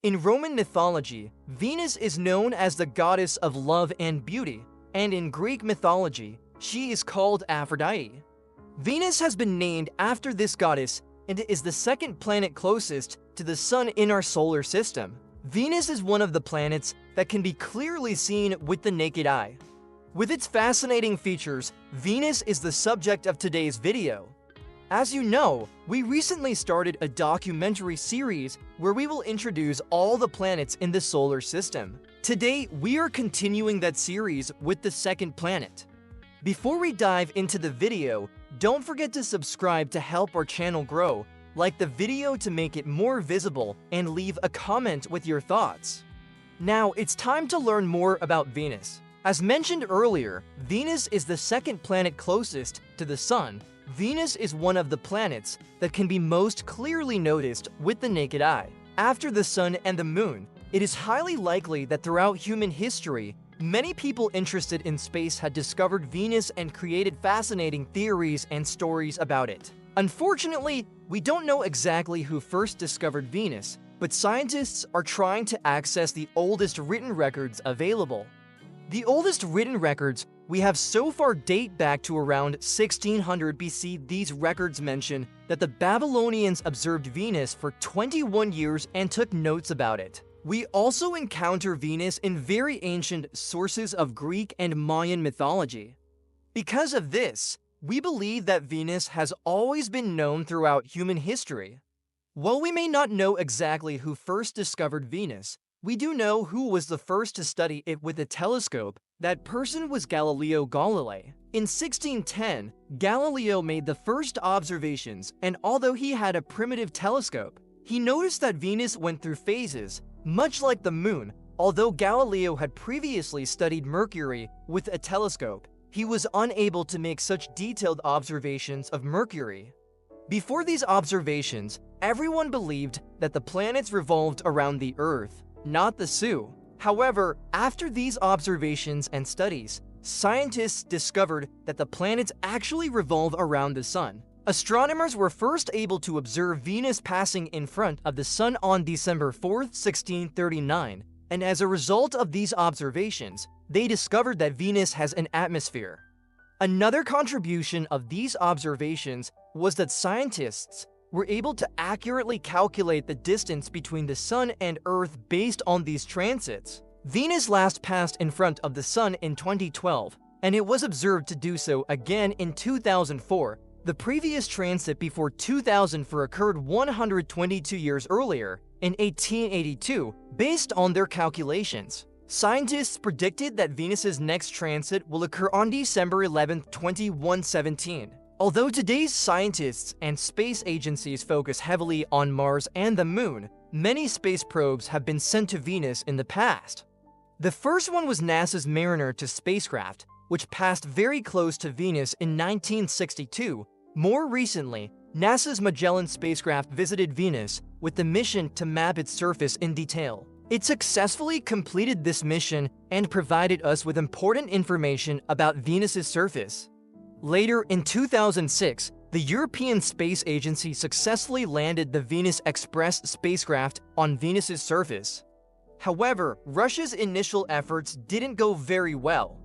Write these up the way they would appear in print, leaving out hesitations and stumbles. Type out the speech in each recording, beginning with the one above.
In Roman mythology, Venus is known as the goddess of love and beauty, and in Greek mythology, she is called Aphrodite. Venus has been named after this goddess and is the second planet closest to the Sun in our solar system. Venus is one of the planets that can be clearly seen with the naked eye. With its fascinating features, Venus is the subject of today's video. As you know, we recently started a documentary series where we will introduce all the planets in the solar system. Today, we are continuing that series with the second planet. Before we dive into the video, don't forget to subscribe to help our channel grow, like the video to make it more visible, and leave a comment with your thoughts. Now, it's time to learn more about Venus. As mentioned earlier, Venus is the second planet closest to the Sun. Venus is one of the planets that can be most clearly noticed with the naked eye. After the Sun and the Moon, it is highly likely that throughout human history, many people interested in space had discovered Venus and created fascinating theories and stories about it. Unfortunately, we don't know exactly who first discovered Venus, but scientists are trying to access the oldest written records available. The oldest written records we have so far date back to around 1600 BC. These records mention that the Babylonians observed Venus for 21 years and took notes about it. We also encounter Venus in very ancient sources of Greek and Mayan mythology. Because of this, we believe that Venus has always been known throughout human history. While we may not know exactly who first discovered Venus, we do know who was the first to study it with a telescope. That person was Galileo Galilei. In 1610, Galileo made the first observations, and although he had a primitive telescope, he noticed that Venus went through phases, much like the Moon. Although Galileo had previously studied Mercury with a telescope, he was unable to make such detailed observations of Mercury. Before these observations, everyone believed that the planets revolved around the Earth, not the sun. However, after these observations and studies, scientists discovered that the planets actually revolve around the Sun. Astronomers were first able to observe Venus passing in front of the Sun on December 4, 1639, and as a result of these observations, they discovered that Venus has an atmosphere. Another contribution of these observations was that scientists were able to accurately calculate the distance between the Sun and Earth based on these transits. Venus last passed in front of the Sun in 2012, and it was observed to do so again in 2004. The previous transit before 2004 occurred 122 years earlier, in 1882, based on their calculations. Scientists predicted that Venus's next transit will occur on December 11, 2117. Although today's scientists and space agencies focus heavily on Mars and the Moon, many space probes have been sent to Venus in the past. The first one was NASA's Mariner 2 spacecraft, which passed very close to Venus in 1962. More recently, NASA's Magellan spacecraft visited Venus with the mission to map its surface in detail. It successfully completed this mission and provided us with important information about Venus's surface. Later, in 2006, the European Space Agency successfully landed the Venus Express spacecraft on Venus's surface. However, Russia's initial efforts didn't go very well.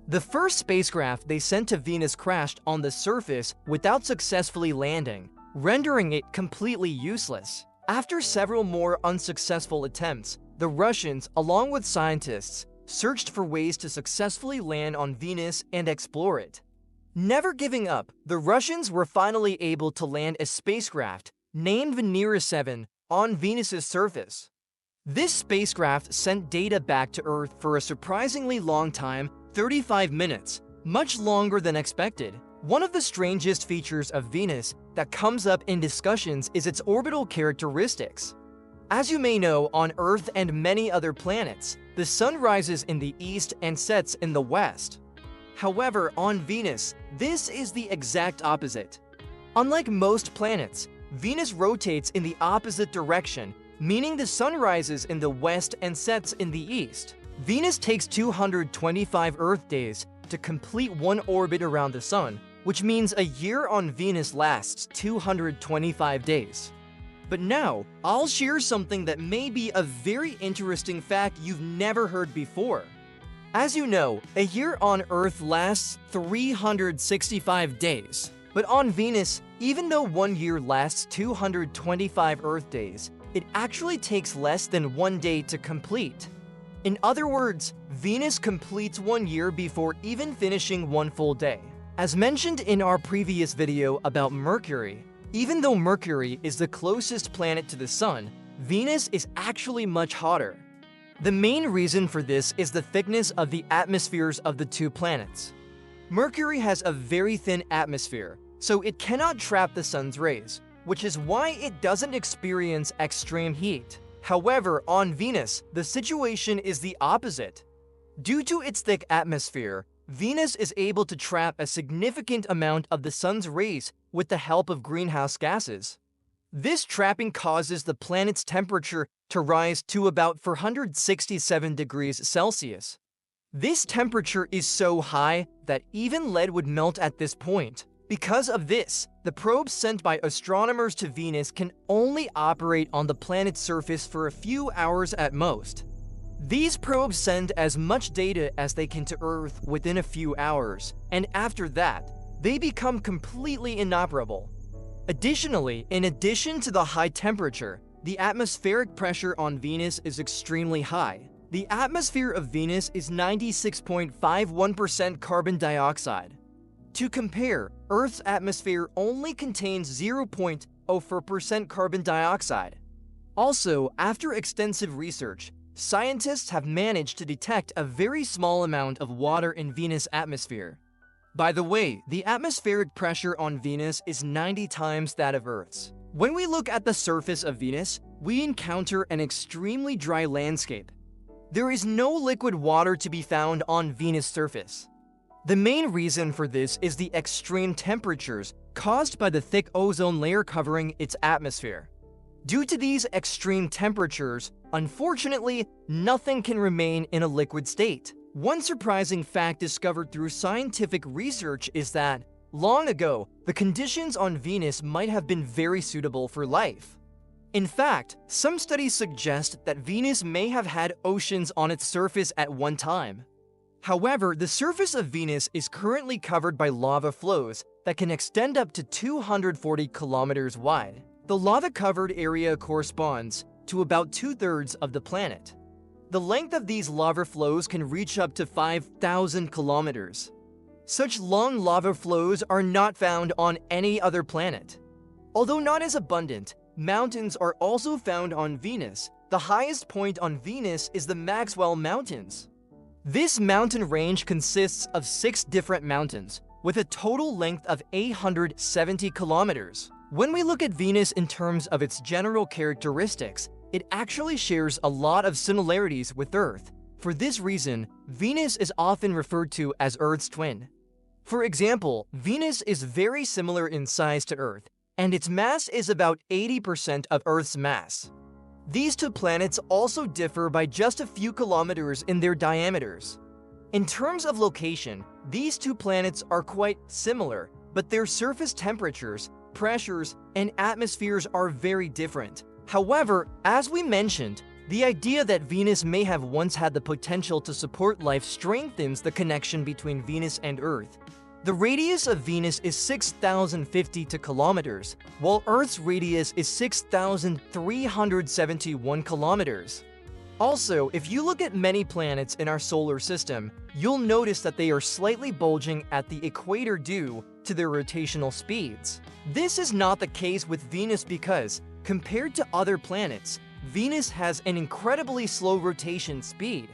The first spacecraft they sent to Venus crashed on the surface without successfully landing, rendering it completely useless. After several more unsuccessful attempts, the Russians, along with scientists, searched for ways to successfully land on Venus and explore it. Never giving up, the Russians were finally able to land a spacecraft named Venera 7 on Venus's surface. This spacecraft sent data back to Earth for a surprisingly long time, 35 minutes, much longer than expected. One of the strangest features of Venus that comes up in discussions is its orbital characteristics. As you may know, on Earth and many other planets, the Sun rises in the east and sets in the west. However, on Venus, this is the exact opposite. Unlike most planets, Venus rotates in the opposite direction, meaning the Sun rises in the west and sets in the east. Venus takes 225 Earth days to complete one orbit around the Sun, which means a year on Venus lasts 225 days. But now, I'll share something that may be a very interesting fact you've never heard before. As you know, a year on Earth lasts 365 days. But on Venus, even though 1 year lasts 225 Earth days, it actually takes less than 1 day to complete. In other words, Venus completes 1 year before even finishing 1 full day. As mentioned in our previous video about Mercury, even though Mercury is the closest planet to the Sun, Venus is actually much hotter. The main reason for this is the thickness of the atmospheres of the two planets. Mercury has a very thin atmosphere, so it cannot trap the Sun's rays, which is why it doesn't experience extreme heat. However, on Venus, the situation is the opposite. Due to its thick atmosphere, Venus is able to trap a significant amount of the Sun's rays with the help of greenhouse gases. This trapping causes the planet's temperature to rise to about 467 degrees Celsius. This temperature is so high that even lead would melt at this point. Because of this, the probes sent by astronomers to Venus can only operate on the planet's surface for a few hours at most. These probes send as much data as they can to Earth within a few hours, and after that, they become completely inoperable. Additionally, in addition to the high temperature, the atmospheric pressure on Venus is extremely high. The atmosphere of Venus is 96.51% carbon dioxide. To compare, Earth's atmosphere only contains 0.04% carbon dioxide. Also, after extensive research, scientists have managed to detect a very small amount of water in Venus' atmosphere. By the way, the atmospheric pressure on Venus is 90 times that of Earth's. When we look at the surface of Venus, we encounter an extremely dry landscape. There is no liquid water to be found on Venus' surface. The main reason for this is the extreme temperatures caused by the thick ozone layer covering its atmosphere. Due to these extreme temperatures, unfortunately, nothing can remain in a liquid state. One surprising fact discovered through scientific research is that, long ago, the conditions on Venus might have been very suitable for life. In fact, some studies suggest that Venus may have had oceans on its surface at one time. However, the surface of Venus is currently covered by lava flows that can extend up to 240 kilometers wide. The lava-covered area corresponds to about 2/3 of the planet. The length of these lava flows can reach up to 5,000 kilometers. Such long lava flows are not found on any other planet. Although not as abundant, mountains are also found on Venus. The highest point on Venus is the Maxwell Mountains. This mountain range consists of 6 different mountains, with a total length of 870 kilometers. When we look at Venus in terms of its general characteristics, it actually shares a lot of similarities with Earth. For this reason, Venus is often referred to as Earth's twin. For example, Venus is very similar in size to Earth, and its mass is about 80% of Earth's mass. These two planets also differ by just a few kilometers in their diameters. In terms of location, these two planets are quite similar, but their surface temperatures, pressures, and atmospheres are very different. However, as we mentioned, the idea that Venus may have once had the potential to support life strengthens the connection between Venus and Earth. The radius of Venus is 6,050 kilometers, while Earth's radius is 6,371 kilometers. Also, if you look at many planets in our solar system, you'll notice that they are slightly bulging at the equator due to their rotational speeds. This is not the case with Venus because, compared to other planets, Venus has an incredibly slow rotation speed.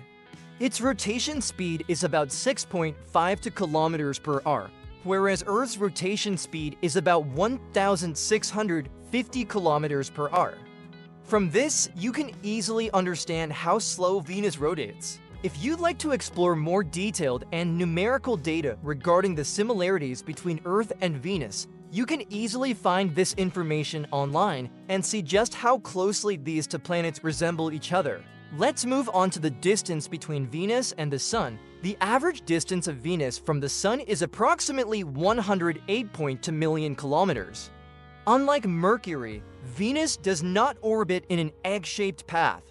Its rotation speed is about 6.5 kilometers per hour, whereas Earth's rotation speed is about 1,650 kilometers per hour. From this, you can easily understand how slow Venus rotates. If you'd like to explore more detailed and numerical data regarding the similarities between Earth and Venus, you can easily find this information online and see just how closely these two planets resemble each other. Let's move on to the distance between Venus and the Sun. The average distance of Venus from the Sun is approximately 108.2 million kilometers. Unlike Mercury, Venus does not orbit in an egg-shaped path.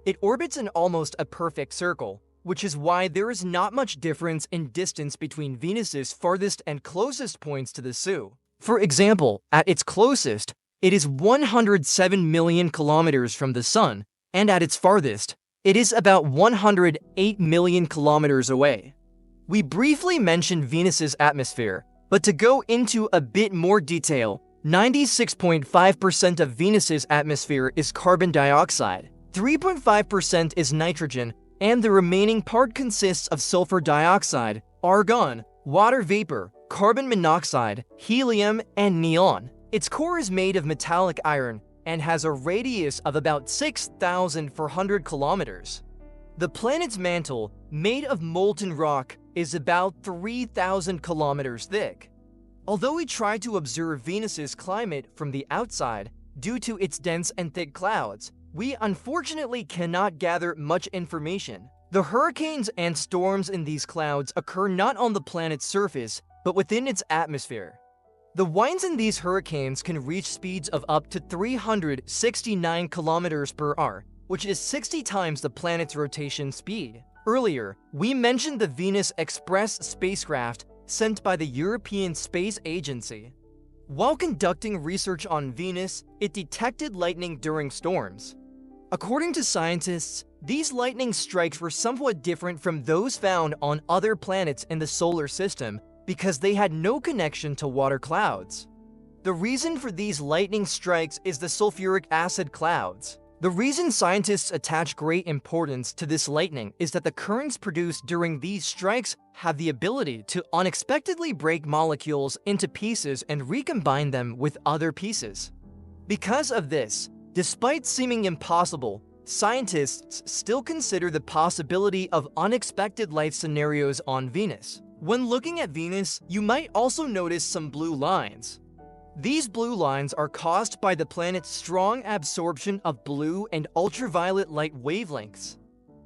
It orbits in almost a perfect circle, which is why there is not much difference in distance between Venus's farthest and closest points to the Sun. For example, at its closest, it is 107 million kilometers from the Sun, and at its farthest, it is about 108 million kilometers away. We briefly mentioned Venus's atmosphere, but to go into a bit more detail, 96.5% of Venus's atmosphere is carbon dioxide, 3.5% is nitrogen, and the remaining part consists of sulfur dioxide, argon, water vapor, carbon monoxide, helium, and neon. Its core is made of metallic iron and has a radius of about 6,400 kilometers. The planet's mantle, made of molten rock, is about 3,000 kilometers thick. Although we try to observe Venus's climate from the outside due to its dense and thick clouds, we unfortunately cannot gather much information. The hurricanes and storms in these clouds occur not on the planet's surface, but within its atmosphere. The winds in these hurricanes can reach speeds of up to 369 kilometers per hour, which is 60 times the planet's rotation speed. Earlier, we mentioned the Venus Express spacecraft sent by the European Space Agency. While conducting research on Venus, it detected lightning during storms. According to scientists, these lightning strikes were somewhat different from those found on other planets in the solar system because they had no connection to water clouds. The reason for these lightning strikes is the sulfuric acid clouds. The reason scientists attach great importance to this lightning is that the currents produced during these strikes have the ability to unexpectedly break molecules into pieces and recombine them with other pieces. Because of this, despite seeming impossible, scientists still consider the possibility of unexpected life scenarios on Venus. When looking at Venus, you might also notice some blue lines. These blue lines are caused by the planet's strong absorption of blue and ultraviolet light wavelengths.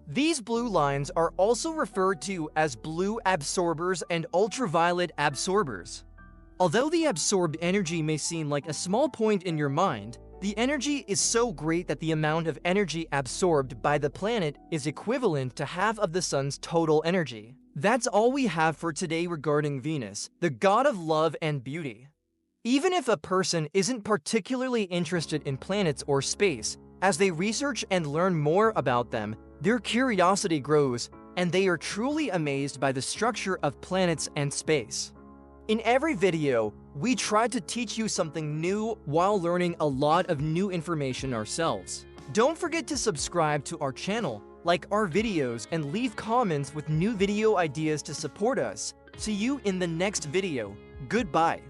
These blue lines are also referred to as blue absorbers and ultraviolet absorbers. Although the absorbed energy may seem like a small point in your mind, the energy is so great that the amount of energy absorbed by the planet is equivalent to half of the sun's total energy. That's all we have for today regarding Venus, the god of love and beauty. Even if a person isn't particularly interested in planets or space, as they research and learn more about them, their curiosity grows, and they are truly amazed by the structure of planets and space. In every video, we try to teach you something new while learning a lot of new information ourselves. Don't forget to subscribe to our channel, like our videos, and leave comments with new video ideas to support us. See you in the next video. Goodbye.